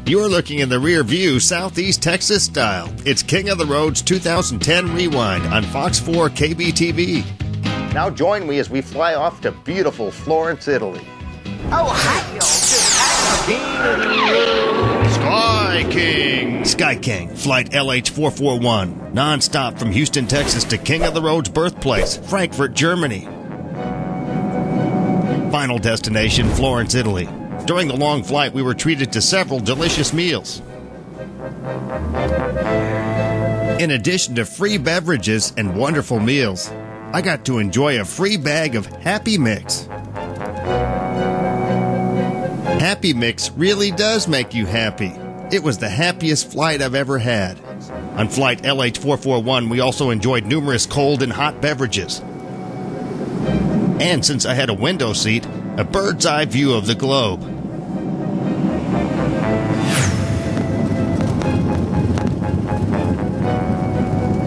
You're looking in the rear view, Southeast Texas style. It's King of the Roads 2010 Rewind on Fox 4 KBTV. Now join me as we fly off to beautiful Florence, Italy. Oh, hi, y'all. Sky King, flight LH441, nonstop from Houston, Texas to King of the Road's birthplace, Frankfurt, Germany. Final destination, Florence, Italy. During the long flight, we were treated to several delicious meals. In addition to free beverages and wonderful meals, I got to enjoy a free bag of Happy Mix. Happy Mix really does make you happy. It was the happiest flight I've ever had. On flight LH441, we also enjoyed numerous cold and hot beverages. And since I had a window seat, a bird's eye view of the globe.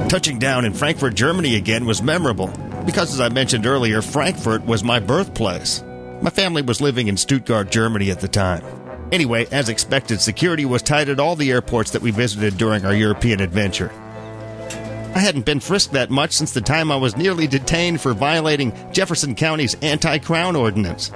Touching down in Frankfurt, Germany again was memorable because, as I mentioned earlier, Frankfurt was my birthplace. My family was living in Stuttgart, Germany at the time. Anyway, as expected, security was tight at all the airports that we visited during our European adventure. I hadn't been frisked that much since the time I was nearly detained for violating Jefferson County's anti-crown ordinance.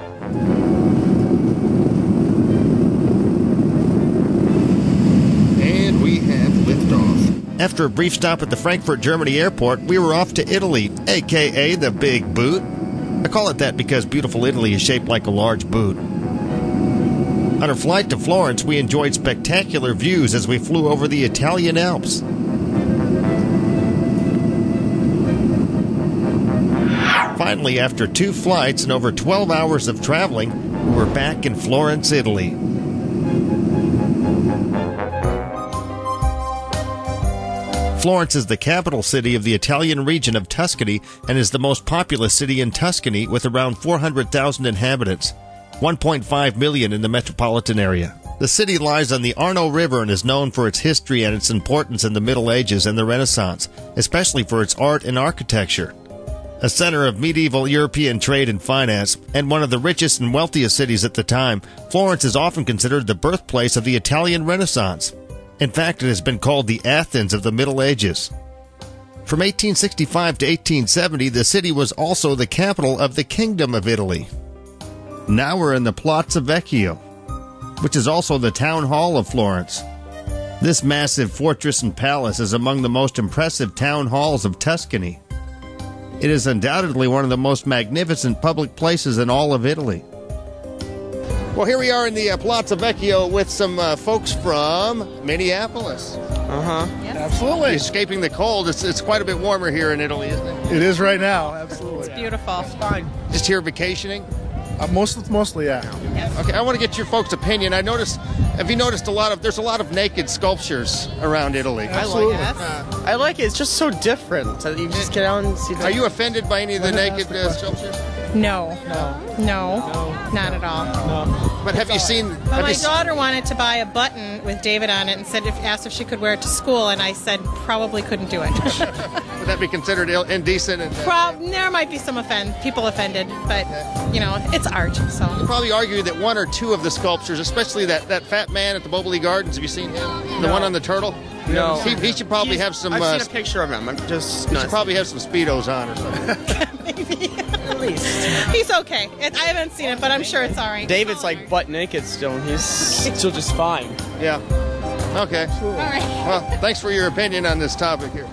And we have liftoff. After a brief stop at the Frankfurt, Germany airport, we were off to Italy, a.k.a. the Big Boot. I call it that because beautiful Italy is shaped like a large boot. On our flight to Florence, we enjoyed spectacular views as we flew over the Italian Alps. Finally, after 2 flights and over 12 hours of traveling, we were back in Florence, Italy. Florence is the capital city of the Italian region of Tuscany and is the most populous city in Tuscany with around 400,000 inhabitants, 1.5 million in the metropolitan area. The city lies on the Arno River and is known for its history and its importance in the Middle Ages and the Renaissance, especially for its art and architecture. A center of medieval European trade and finance, and one of the richest and wealthiest cities at the time, Florence is often considered the birthplace of the Italian Renaissance. In fact, it has been called the Athens of the Middle Ages. From 1865 to 1870, the city was also the capital of the Kingdom of Italy. Now we're in the Piazza Vecchio, which is also the town hall of Florence. This massive fortress and palace is among the most impressive town halls of Tuscany. It is undoubtedly one of the most magnificent public places in all of Italy. Well, here we are in the Piazza Vecchio with some folks from Minneapolis. Yes. Absolutely. Escaping the cold. It's quite a bit warmer here in Italy, isn't it? It is right now. Absolutely. It's beautiful. It's fine. Just here vacationing? Mostly, yeah. Yes. Okay, I want to get your folks' opinion. Have you noticed there's a lot of naked sculptures around Italy? Absolutely. I like it. It's just so different. You just get out and see. Are you offended by any of the naked sculptures? No, not at all. But have you seen... But my daughter wanted to buy a button with David on it and asked if she could wear it to school, and I said probably couldn't do it. Would that be considered indecent? There might be some people offended, but, it's art, so... You probably argue that one or two of the sculptures, especially that fat man at the Mobley Gardens, have you seen him? The one on the turtle? No. He should probably have some... I've seen a picture of him. I'm just... He should probably have some Speedos on or something. Maybe. At least. He's okay. I haven't seen it, but I'm sure it's all right. David's like butt naked still, and he's still just fine. Yeah. Okay. All right. Well, thanks for your opinion on this topic here.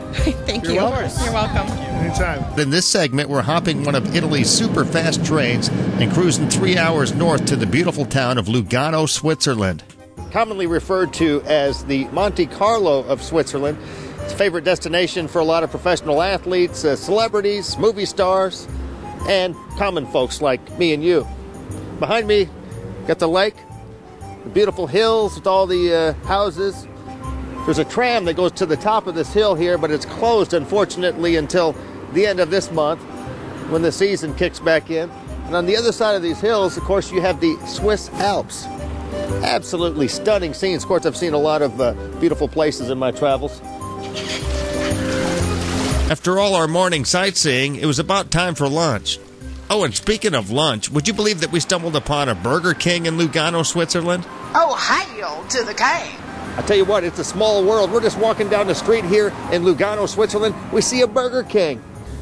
Thank you. You're welcome. You're welcome. Anytime. In this segment, we're hopping one of Italy's super fast trains and cruising 3 hours north to the beautiful town of Lugano, Switzerland. Commonly referred to as the Monte Carlo of Switzerland. It's a favorite destination for a lot of professional athletes, celebrities, movie stars, and common folks like me and you. Behind me, got the lake, the beautiful hills with all the houses. There's a tram that goes to the top of this hill here, but it's closed, unfortunately, until the end of this month when the season kicks back in. And on the other side of these hills, of course, you have the Swiss Alps. Absolutely stunning scenes. Of course, I've seen a lot of beautiful places in my travels. After all our morning sightseeing, it was about time for lunch. Oh, and speaking of lunch, would you believe that we stumbled upon a Burger King in Lugano, Switzerland? Oh, hail to the king. I tell you what, it's a small world. We're just walking down the street here in Lugano, Switzerland. We see a Burger King.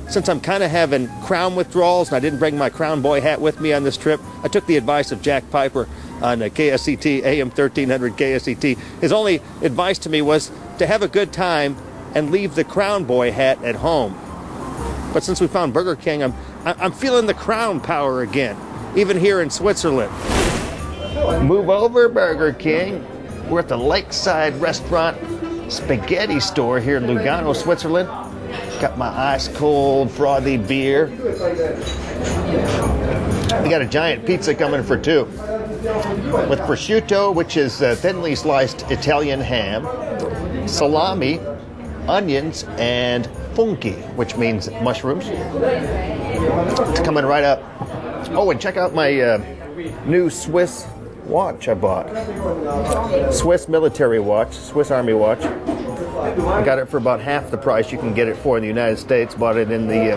Since I'm kind of having crown withdrawals and I didn't bring my crown boy hat with me on this trip, I took the advice of Jack Piper on KSCT, AM 1300 KSCT. His only advice to me was to have a good time and leave the crown boy hat at home. But since we found Burger King, I'm feeling the crown power again, even here in Switzerland. Move over, Burger King. We're at the Lakeside Restaurant Spaghetti Store here in Lugano, Switzerland. Got my ice cold frothy beer. We got a giant pizza coming for two, with prosciutto, which is thinly sliced Italian ham, salami, onions, and fungi, which means mushrooms. It's coming right up. Oh, and check out my new Swiss watch I bought. Swiss military watch, Swiss Army watch. I got it for about half the price you can get it for in the United States. Bought it in the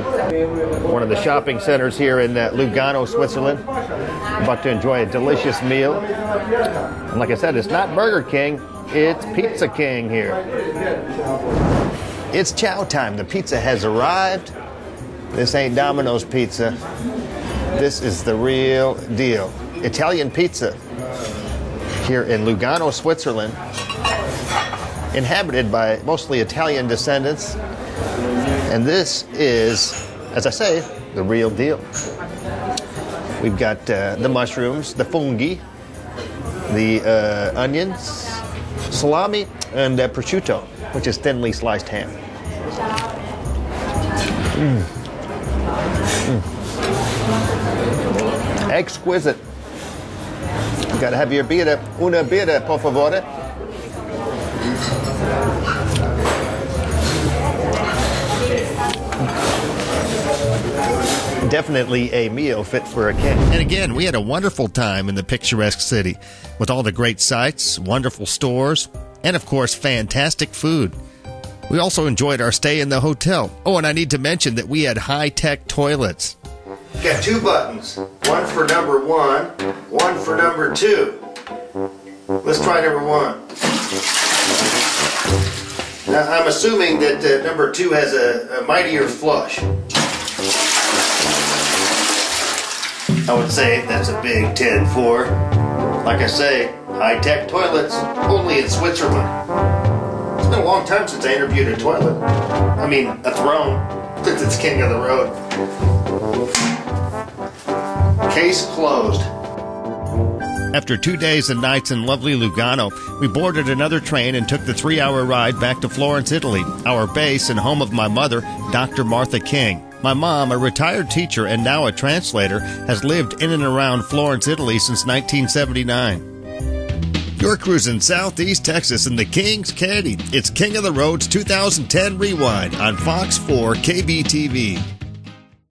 one of the shopping centers here in Lugano, Switzerland. About to enjoy a delicious meal. And like I said, it's not Burger King, it's Pizza King here. It's chow time. The pizza has arrived. This ain't Domino's pizza. This is the real deal. Italian pizza here in Lugano, Switzerland, inhabited by mostly Italian descendants. And this is, as I say, the real deal. We've got the mushrooms, the fungi, the onions, salami, and prosciutto, which is thinly sliced ham. Exquisite. You gotta have your birra. Una birra, por favore. Definitely a meal fit for a king. And again, we had a wonderful time in the picturesque city with all the great sights, wonderful stores, and of course, fantastic food. We also enjoyed our stay in the hotel. Oh, and I need to mention that we had high-tech toilets. Got two buttons, one for number 1, one for number 2. Let's try number 1. Now, I'm assuming that number 2 has a mightier flush. I would say that's a big 10-4. Like I say, high-tech toilets, only in Switzerland. It's been a long time since I interviewed a toilet. I mean, a throne, since it's king of the road. Case closed. After 2 days and nights in lovely Lugano, we boarded another train and took the 3-hour ride back to Florence, Italy, our base and home of my mother, Dr. Martha King. My mom, a retired teacher and now a translator, has lived in and around Florence, Italy since 1979. You're cruising southeast Texas in the King's Candy. It's King of the Road's 2010 Rewind on Fox 4 KBTV.